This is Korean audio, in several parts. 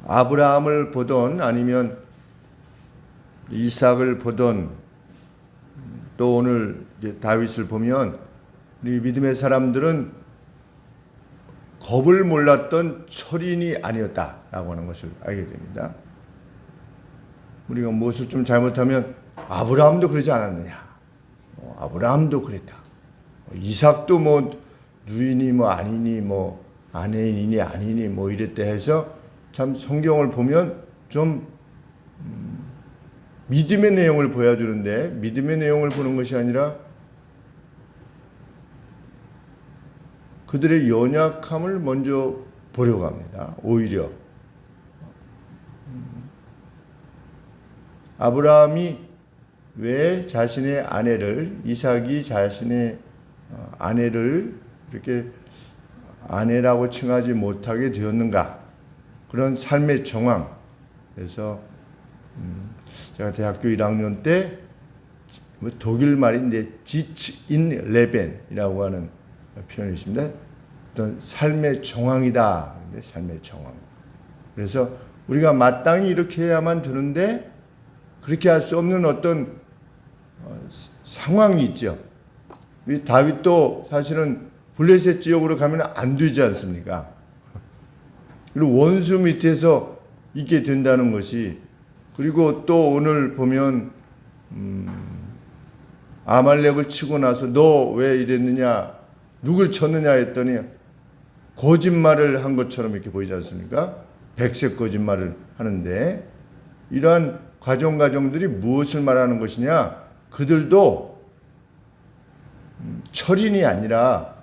아브라함을 보던 아니면 이삭을 보던 또 오늘 다윗을 보면 우리 믿음의 사람들은 겁을 몰랐던 철인이 아니었다라고 하는 것을 알게 됩니다. 우리가 무엇을 좀 잘못하면 아브라함도 그러지 않았느냐, 아브라함도 그랬다, 이삭도 뭐 누이니 뭐 아니니 뭐 아내인이니 아니니 뭐 이랬다 해서 참 성경을 보면 좀 믿음의 내용을 보여주는데 믿음의 내용을 보는 것이 아니라 그들의 연약함을 먼저 보려고 합니다. 오히려 아브라함이 왜 자신의 아내를, 이삭이 자신의 아내를 이렇게 아내라고 칭하지 못하게 되었는가, 그런 삶의 정황. 그래서 제가 대학교 1학년 때 독일 말인데 지츠 인 레벤이라고 하는 표현이 있습니다. 어떤 삶의 정황이다. 삶의 정황. 그래서 우리가 마땅히 이렇게 해야만 되는데 그렇게 할 수 없는 어떤 상황이 있죠. 우리 다윗도 사실은 블레셋 지역으로 가면 안 되지 않습니까? 그리고 원수 밑에서 있게 된다는 것이, 그리고 또 오늘 보면 아말렉을 치고 나서 너 왜 이랬느냐, 누굴 쳤느냐 했더니 거짓말을 한 것처럼 이렇게 보이지 않습니까? 백색 거짓말을 하는데, 이러한 과정들이 무엇을 말하는 것이냐, 그들도 철인이 아니라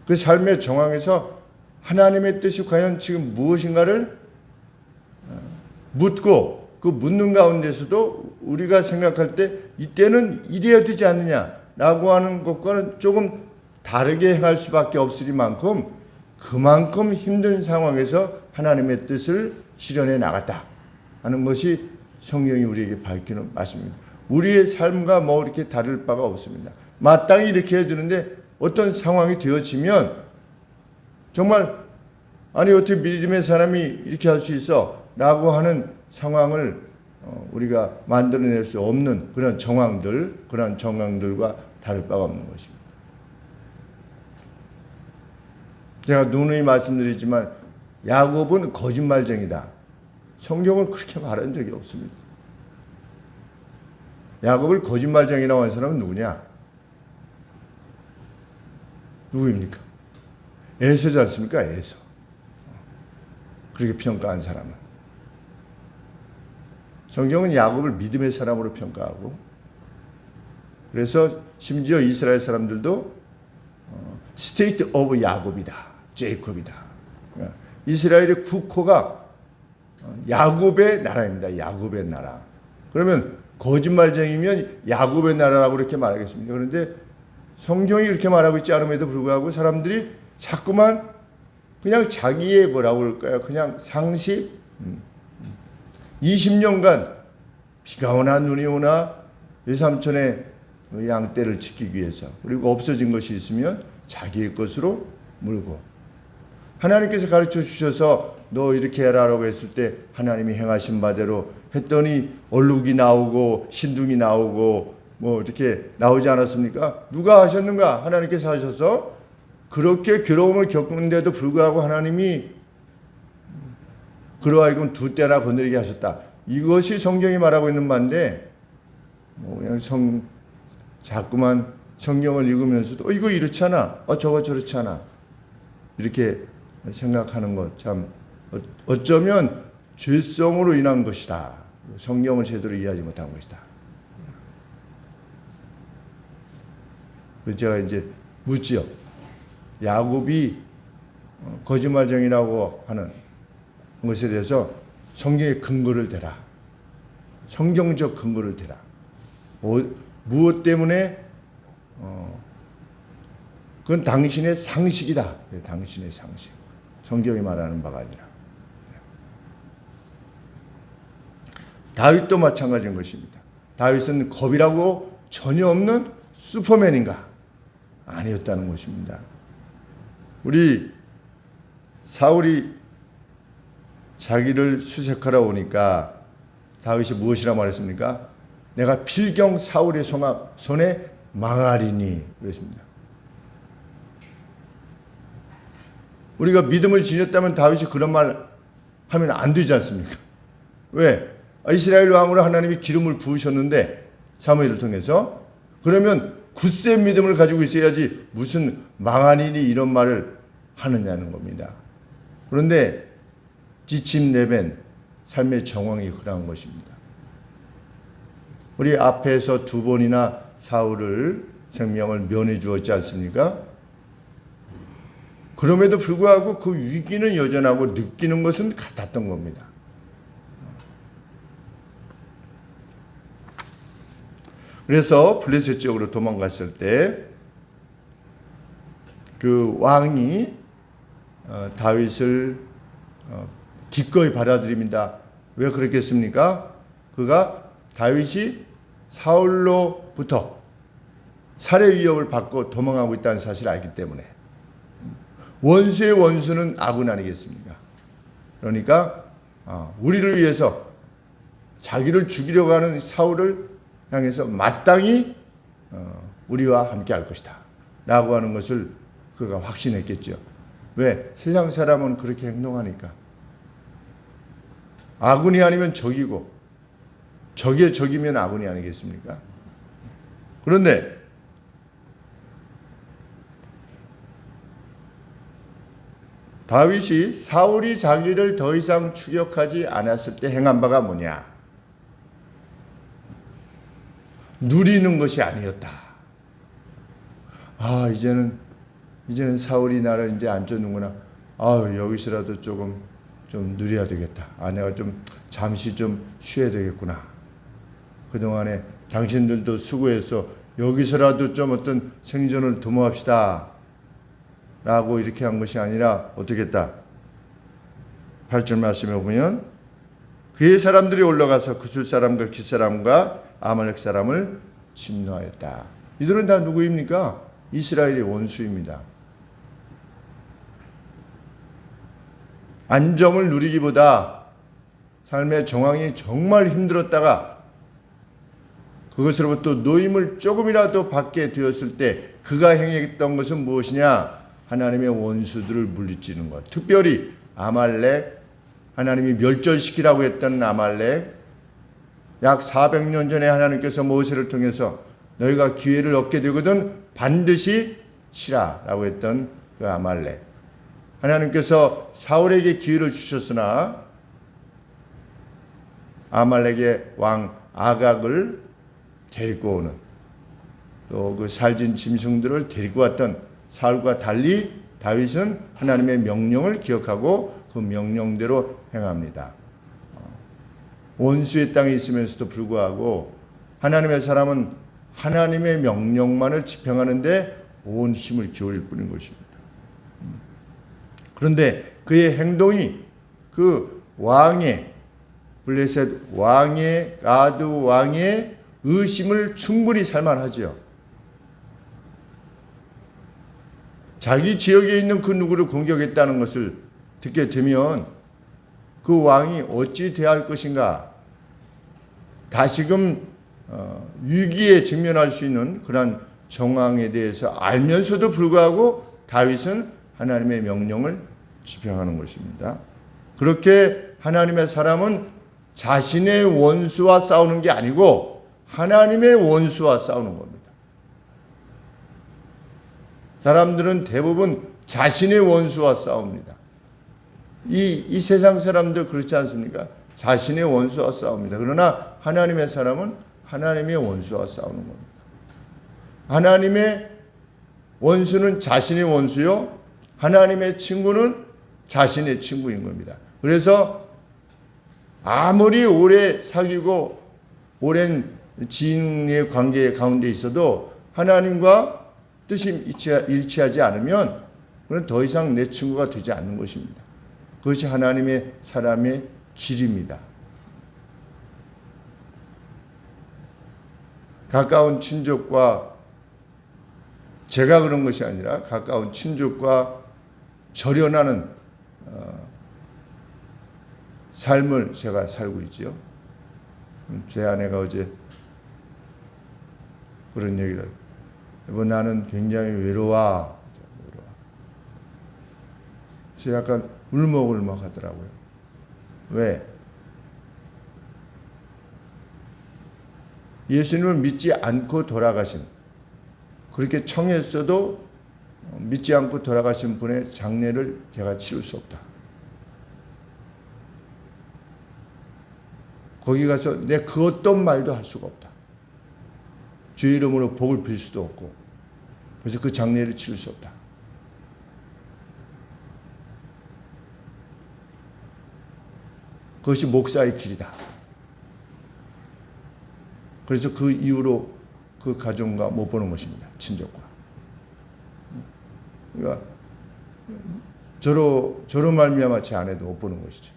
그 삶의 정황에서 하나님의 뜻이 과연 지금 무엇인가를 묻고, 그 묻는 가운데서도 우리가 생각할 때 이때는 이래야 되지 않느냐라고 하는 것과는 조금 다르게 행할 수밖에 없으리만큼 그만큼 힘든 상황에서 하나님의 뜻을 실현해 나갔다 하는 것이 성경이 우리에게 밝히는 말씀입니다. 우리의 삶과 뭐 이렇게 다를 바가 없습니다. 마땅히 이렇게 해야 되는데 어떤 상황이 되어지면 정말 아니 어떻게 믿음의 사람이 이렇게 할 수 있어? 라고 하는 상황을 우리가 만들어낼 수 없는 그런 정황들과 다를 바가 없는 것입니다. 제가 누누이 말씀드리지만 야곱은 거짓말쟁이다. 성경은 그렇게 말한 적이 없습니다. 야곱을 거짓말쟁이라고 하는 사람은 누구냐? 누구입니까? 에서지 않습니까? 에서. 그렇게 평가한 사람은. 성경은 야곱을 믿음의 사람으로 평가하고, 그래서 심지어 이스라엘 사람들도 스테이트 오브 야곱이다, 제이콥이다. 이스라엘의 국호가 야곱의 나라입니다. 야곱의 나라. 그러면 거짓말쟁이면 야곱의 나라라고 이렇게 말하겠습니다. 그런데 성경이 이렇게 말하고 있지 않음에도 불구하고 사람들이 자꾸만 그냥 자기의 뭐라고 할까요? 그냥 상식. 20년간 비가 오나 눈이 오나 외삼촌의 양떼를 지키기 위해서, 그리고 없어진 것이 있으면 자기의 것으로 물고, 하나님께서 가르쳐 주셔서 너 이렇게 해라라고 했을 때 하나님이 행하신 바대로 했더니 얼룩이 나오고 신둥이 나오고 뭐 이렇게 나오지 않았습니까? 누가 하셨는가? 하나님께서 하셔서 그렇게 괴로움을 겪는데도 불구하고 하나님이 그러하여금 두 때나 거느리게 하셨다. 이것이 성경이 말하고 있는 바인데 그냥 자꾸만 성경을 읽으면서도 이거 이렇잖아, 저거 저렇잖아, 이렇게 생각하는 것 참 어쩌면 죄성으로 인한 것이다. 성경을 제대로 이해하지 못한 것이다. 제가 이제 묻지요. 야곱이 거짓말쟁이라고 하는 것에 대해서 성경의 근거를 대라. 성경적 근거를 대라. 무엇 때문에? 그건 당신의 상식이다. 당신의 상식. 성경이 말하는 바가 아니라. 다윗도 마찬가지인 것입니다. 다윗은 겁이라고 전혀 없는 슈퍼맨인가? 아니었다는 것입니다. 우리 사울이 자기를 수색하러 오니까 다윗이 무엇이라 말했습니까? 내가 필경 사울의 손에 망하리니 그랬습니다. 우리가 믿음을 지녔다면 다윗이 그런 말 하면 안 되지 않습니까? 왜? 이스라엘 왕으로 하나님이 기름을 부으셨는데 사무엘을 통해서 그러면 굳세 믿음을 가지고 있어야지 무슨 망하니니 이런 말을 하느냐는 겁니다. 그런데 지침 내벤 삶의 정황이 그러한 것입니다. 우리 앞에서 두 번이나 사울을 생명을 면해 주었지 않습니까? 그럼에도 불구하고 그 위기는 여전하고 느끼는 것은 같았던 겁니다. 그래서 블레셋 지역으로 도망갔을 때 그 왕이 다윗을 기꺼이 받아들입니다. 왜 그렇겠습니까? 그가 다윗이 사울로부터 살해 위협을 받고 도망하고 있다는 사실을 알기 때문에. 원수의 원수는 아군 아니겠습니까? 그러니까 우리를 위해서 자기를 죽이려고 하는 사울을 향해서 마땅히 우리와 함께 할 것이다 라고 하는 것을 그가 확신했겠죠. 왜? 세상 사람은 그렇게 행동하니까. 아군이 아니면 적이고 적의 적이면 아군이 아니겠습니까? 그런데 다윗이 사울이 자기를 더 이상 추격하지 않았을 때 행한 바가 뭐냐? 누리는 것이 아니었다. 이제는 사울이 나를 이제 안 쫓는구나. 여기서라도 좀 누려야 되겠다. 내가 좀 잠시 좀 쉬어야 되겠구나. 그동안에 당신들도 수고해서 여기서라도 좀 어떤 생존을 도모합시다. 라고 이렇게 한 것이 아니라 어떻게 했다? 8절 말씀에 보면 그의 사람들이 올라가서 구술 사람과 깃 사람과 아말렉 사람을 침노하였다. 이들은 다 누구입니까? 이스라엘의 원수입니다. 안정을 누리기보다 삶의 정황이 정말 힘들었다가 그것으로부터 노임을 조금이라도 받게 되었을 때 그가 행했던 것은 무엇이냐? 하나님의 원수들을 물리치는 것. 특별히 아말렉, 하나님이 멸절시키라고 했던 아말렉, 약 400년 전에 하나님께서 모세를 통해서 너희가 기회를 얻게 되거든 반드시 치라라고 했던 그 아말렉. 하나님께서 사울에게 기회를 주셨으나 아말렉의 왕 아각을 데리고 오는 또 그 살진 짐승들을 데리고 왔던 사울과 달리 다윗은 하나님의 명령을 기억하고 그 명령대로 행합니다. 원수의 땅에 있으면서도 불구하고 하나님의 사람은 하나님의 명령만을 집행하는데 온 힘을 기울일 뿐인 것입니다. 그런데 그의 행동이 그 왕의 블레셋 왕의 가드 왕의 의심을 충분히 살만하지요. 자기 지역에 있는 그 누구를 공격했다는 것을 듣게 되면 그 왕이 어찌 대할 것인가? 다시금 위기에 직면할 수 있는 그런 정황에 대해서 알면서도 불구하고 다윗은 하나님의 명령을 집행하는 것입니다. 그렇게 하나님의 사람은 자신의 원수와 싸우는 게 아니고 하나님의 원수와 싸우는 겁니다. 사람들은 대부분 자신의 원수와 싸웁니다. 이 세상 사람들 그렇지 않습니까? 자신의 원수와 싸웁니다. 그러나 하나님의 사람은 하나님의 원수와 싸우는 겁니다. 하나님의 원수는 자신의 원수요, 하나님의 친구는 자신의 친구인 겁니다. 그래서 아무리 오래 사귀고 오랜 지인의 관계 가운데 있어도 하나님과 뜻이 일치하지 않으면 그건 더 이상 내 친구가 되지 않는 것입니다. 그것이 하나님의 사람의 길입니다. 가까운 친족과 제가 그런 것이 아니라 가까운 친족과 절연하는 삶을 제가 살고 있지요. 제 아내가 어제 그런 얘기를, 여보 나는 굉장히 외로워. 그래서 약간 울먹울먹 하더라고요. 왜? 예수님을 믿지 않고 돌아가신, 그렇게 청했어도 믿지 않고 돌아가신 분의 장례를 제가 치를 수 없다. 거기 가서 내 그 어떤 말도 할 수가 없다. 주의 이름으로 복을 빌 수도 없고, 그래서 그 장례를 치를 수 없다. 그것이 목사의 길이다. 그래서 그 이후로 그 가정과 못 보는 것입니다. 친족과. 그러니까 저로 말미암아 제 아내도 못 보는 것이죠.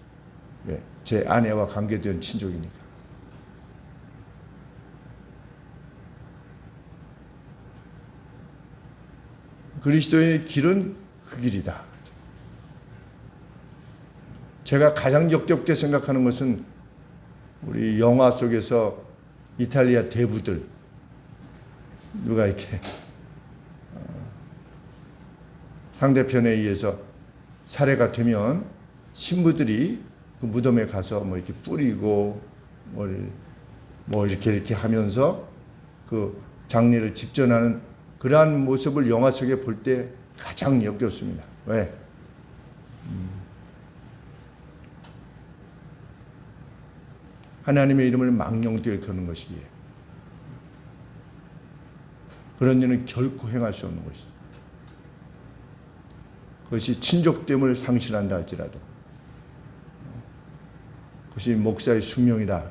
왜? 제 아내와 관계된 친족이니까. 그리스도의 길은 그 길이다. 제가 가장 역겹게 생각하는 것은 우리 영화 속에서 이탈리아 대부들, 누가 이렇게 상대편에 의해서 살해가 되면 신부들이 그 무덤에 가서 뭐 이렇게 뿌리고 뭐 이렇게 하면서 그 장례를 집전하는 그러한 모습을 영화 속에 볼 때 가장 역겹습니다. 왜? 하나님의 이름을 망령되게 거는 것이기에. 그런 일은 결코 행할 수 없는 것이죠. 그것이 친족됨을 상실한다 할지라도 그것이 목사의 숙명이다.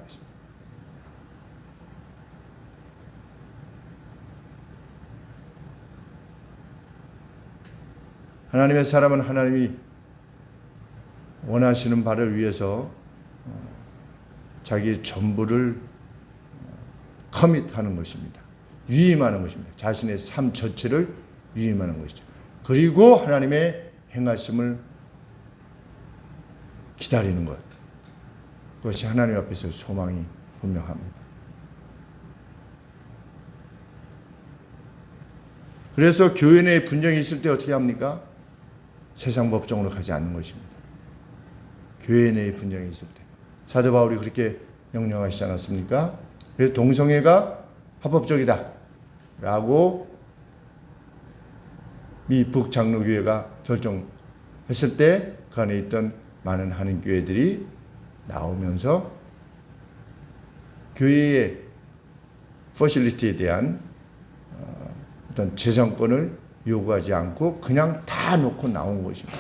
하나님의 사람은 하나님이 원하시는 바를 위해서 자기의 전부를 커밋하는 것입니다. 위임하는 것입니다. 자신의 삶 전체를 위임하는 것이죠. 그리고 하나님의 행하심을 기다리는 것. 그것이 하나님 앞에서 소망이 분명합니다. 그래서 교회 내에 분쟁이 있을 때 어떻게 합니까? 세상 법정으로 가지 않는 것입니다. 교회 내에 분쟁이 있을 때. 사도 바울이 그렇게 명령하시지 않았습니까? 그래서 동성애가 합법적이다 라고 미 북장로교회가 결정했을 때 그 안에 있던 많은 한인교회들이 나오면서 교회의 퍼실리티에 대한 어떤 재정권을 요구하지 않고 그냥 다 놓고 나온 것입니다.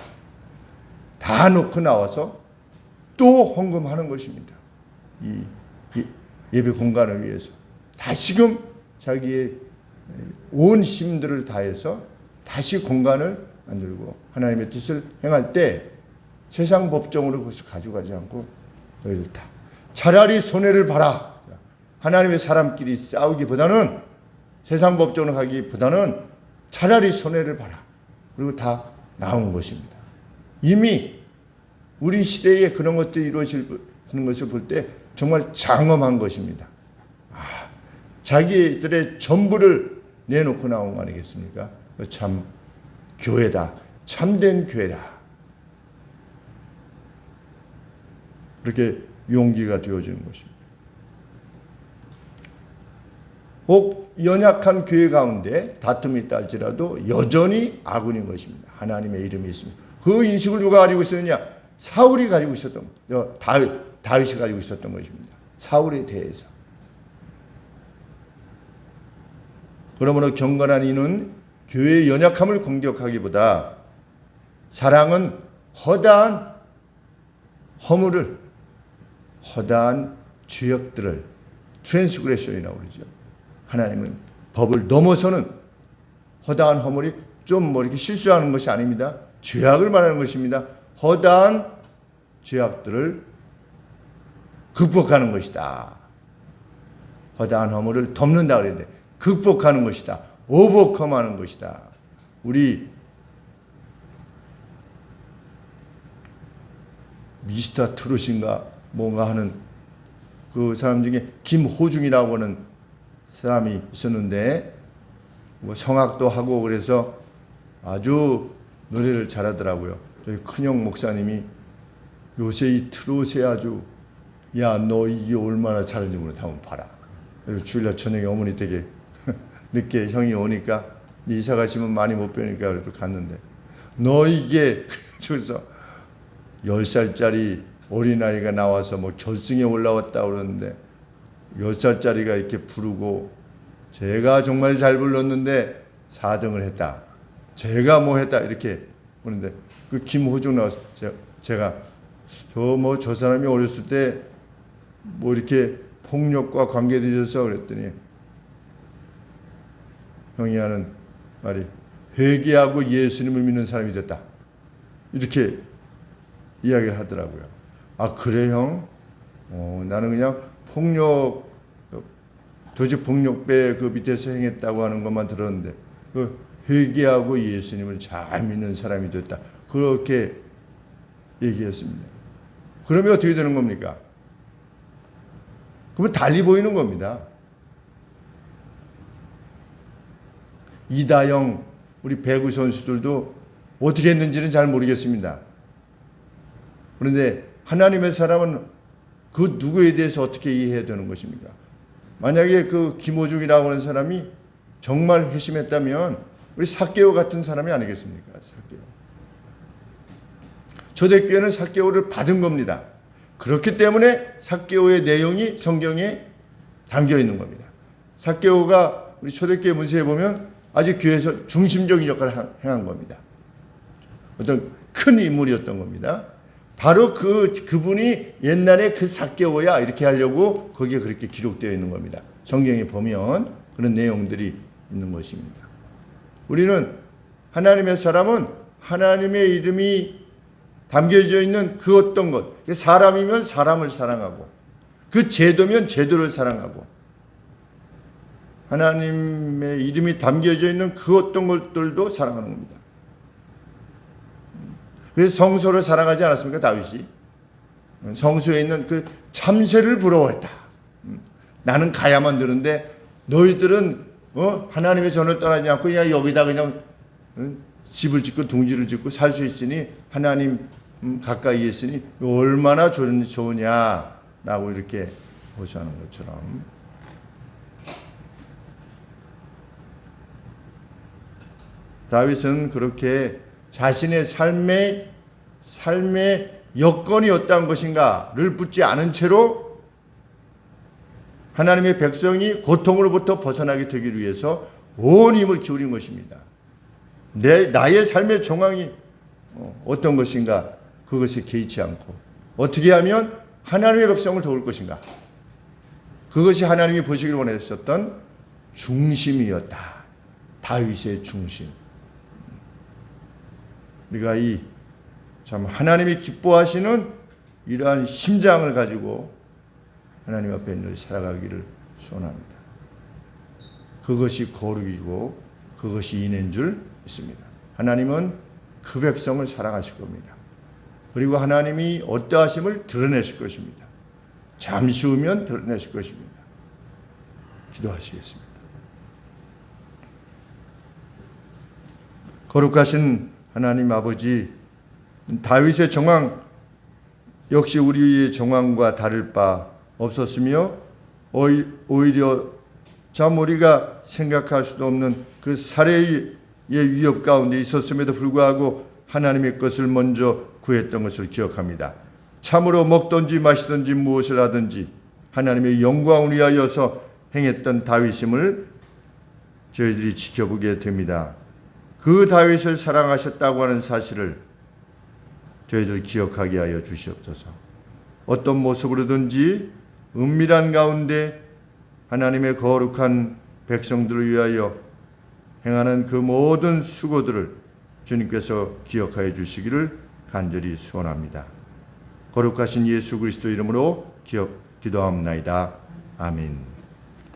다 놓고 나와서 또 헌금하는 것입니다. 이 예배 공간을 위해서 다시금 자기의 온 힘들을 다해서 다시 공간을 만들고 하나님의 뜻을 행할 때 세상 법정으로 그것을 가져가지 않고 너희들 다 차라리 손해를 봐라. 하나님의 사람끼리 싸우기보다는 세상 법정으로 가기보다는 차라리 손해를 봐라. 그리고 다 나온 것입니다. 이미 우리 시대에 그런 것들이 이루어지는 것을 볼 때 정말 장엄한 것입니다. 자기들의 전부를 내놓고 나온 거 아니겠습니까? 참 교회다. 참된 교회다. 그렇게 용기가 되어지는 것입니다. 혹 연약한 교회 가운데 다툼이 있다 할지라도 여전히 아군인 것입니다. 하나님의 이름이 있습니다. 그 인식을 누가 가지고 있었느냐? 사울이 가지고 있었던, 다윗이 가지고 있었던 것입니다. 사울에 대해서. 그러므로 경건한 이는 교회의 연약함을 공격하기보다 사랑은 허다한 허물을, 허다한 죄악들을 트랜스그레션이라고 그러죠. 하나님은 법을 넘어서는 허다한 허물이 좀 뭐 이렇게 실수하는 것이 아닙니다. 죄악을 말하는 것입니다. 허다한 죄악들을 극복하는 것이다. 허다한 허물을 덮는다 그랬는데 극복하는 것이다. 오버컴하는 것이다. 우리 미스터 트롯인가 뭔가 하는 그 사람 중에 김호중이라고 하는 사람이 있었는데 뭐 성악도 하고 그래서 아주 노래를 잘하더라고요. 저희 큰형 목사님이 요새 이 트롯에 아주 야 너 이게 얼마나 잘하는지 모르겠다 한번 봐라. 그리고 주일날 저녁에 어머니 댁에 늦게 형이 오니까 이사 가시면 많이 못 뵈니까 그래도 갔는데 너 이게 그래서 10살짜리 어린아이가 나와서 뭐 결승에 올라왔다 그러는데 10살짜리가 이렇게 부르고 제가 정말 잘 불렀는데 4등을 했다. 제가 뭐 했다 이렇게 그러는데 그 김호중 나와서 제가 저 사람이 어렸을 때 뭐 이렇게 폭력과 관계되셔서 그랬더니 형이 하는 말이 회개하고 예수님을 믿는 사람이 됐다. 이렇게 이야기를 하더라고요. 아 그래 형? 나는 그냥 조직폭력배 그 밑에서 행했다고 하는 것만 들었는데 그 회개하고 예수님을 잘 믿는 사람이 됐다. 그렇게 얘기했습니다. 그러면 어떻게 되는 겁니까? 그러면 달리 보이는 겁니다. 이다영 우리 배구 선수들도 어떻게 했는지는 잘 모르겠습니다. 그런데 하나님의 사람은 그 누구에 대해서 어떻게 이해해야 되는 것입니까? 만약에 그 김호중이라고 하는 사람이 정말 회심했다면 우리 삭개오 같은 사람이 아니겠습니까? 삭개오. 초대교회는 삭개오를 받은 겁니다. 그렇기 때문에 삭개오의 내용이 성경에 담겨 있는 겁니다. 삭개오가 우리 초대교회 문서에 보면 아주 교회에서 중심적인 역할을 행한 겁니다. 어떤 큰 인물이었던 겁니다. 바로 그분이 옛날에 그 삭개오야 이렇게 하려고 거기에 그렇게 기록되어 있는 겁니다. 성경에 보면 그런 내용들이 있는 것입니다. 우리는 하나님의 사람은 하나님의 이름이 담겨져 있는 그 어떤 것, 사람이면 사람을 사랑하고 그 제도면 제도를 사랑하고 하나님의 이름이 담겨져 있는 그 어떤 것들도 사랑하는 겁니다. 그래서 성소를 사랑하지 않았습니까? 다윗이 성소에 있는 그 참새를 부러워했다. 나는 가야만 되는데 너희들은 하나님의 전을 떠나지 않고 그냥 여기다 그냥 집을 짓고 둥지를 짓고 살 수 있으니 하나님 가까이 있으니 얼마나 좋으냐라고 이렇게 호소하는 것처럼 다윗은 그렇게 자신의 삶의 여건이 어떠한 것인가를 묻지 않은 채로 하나님의 백성이 고통으로부터 벗어나게 되기 위해서 온 힘을 기울인 것입니다. 나의 삶의 정황이 어떤 것인가 그것에 개의치 않고 어떻게 하면 하나님의 백성을 도울 것인가 그것이 하나님이 보시기를 원하셨던 중심이었다. 다윗의 중심. 우리가 참 하나님이 기뻐하시는 이러한 심장을 가지고 하나님 앞에 늘 살아가기를 소원합니다. 그것이 거룩이고 그것이 인인 줄 믿습니다. 하나님은 그 백성을 사랑하실 겁니다. 그리고 하나님이 어떠하심을 드러내실 것입니다. 잠시 후면 드러내실 것입니다. 기도하시겠습니다. 거룩하신 하나님 아버지, 다윗의 정황 역시 우리의 정황과 다를 바 없었으며 오히려 참 우리가 생각할 수도 없는 그 살해의 위협 가운데 있었음에도 불구하고 하나님의 것을 먼저 구했던 것을 기억합니다. 참으로 먹든지 마시든지 무엇을 하든지 하나님의 영광을 위하여서 행했던 다윗임을 저희들이 지켜보게 됩니다. 그 다윗을 사랑하셨다고 하는 사실을 저희들 기억하게 하여 주시옵소서. 어떤 모습으로든지 은밀한 가운데 하나님의 거룩한 백성들을 위하여 행하는 그 모든 수고들을 주님께서 기억하여 주시기를 간절히 소원합니다. 거룩하신 예수 그리스도 이름으로 기도하옵나이다. 아멘.